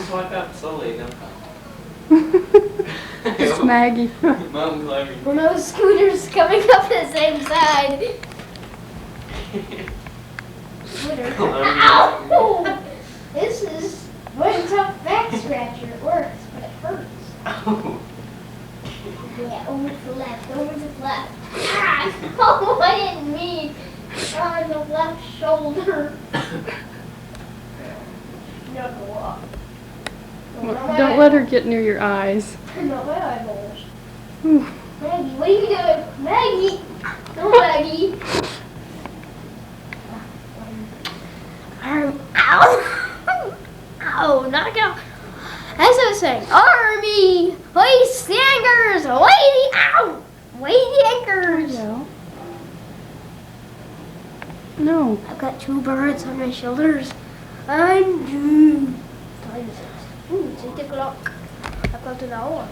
Just walk up slowly, no. It's Maggie. Mom climbing. One of those scooters coming up the same side. Scooter. Ow! This is one tough back scratcher. It works, but it hurts. Oh. Yeah, over to the left, over to the left. Ah! Oh, I didn't mean on the left shoulder. Knuckle up. Don't let her get near your eyes. Not my eyeballs. Ooh. Maggie, what are you doing? Maggie! No, Maggie! Ow! Ow, knock out. As I was saying, Army! Hoist the anchors! Away the ow! Away the anchors! No. No. I've got two birds on my shoulders. I'm doomed. Time is it? Ooh, it's 8 o'clock. I've got an hour.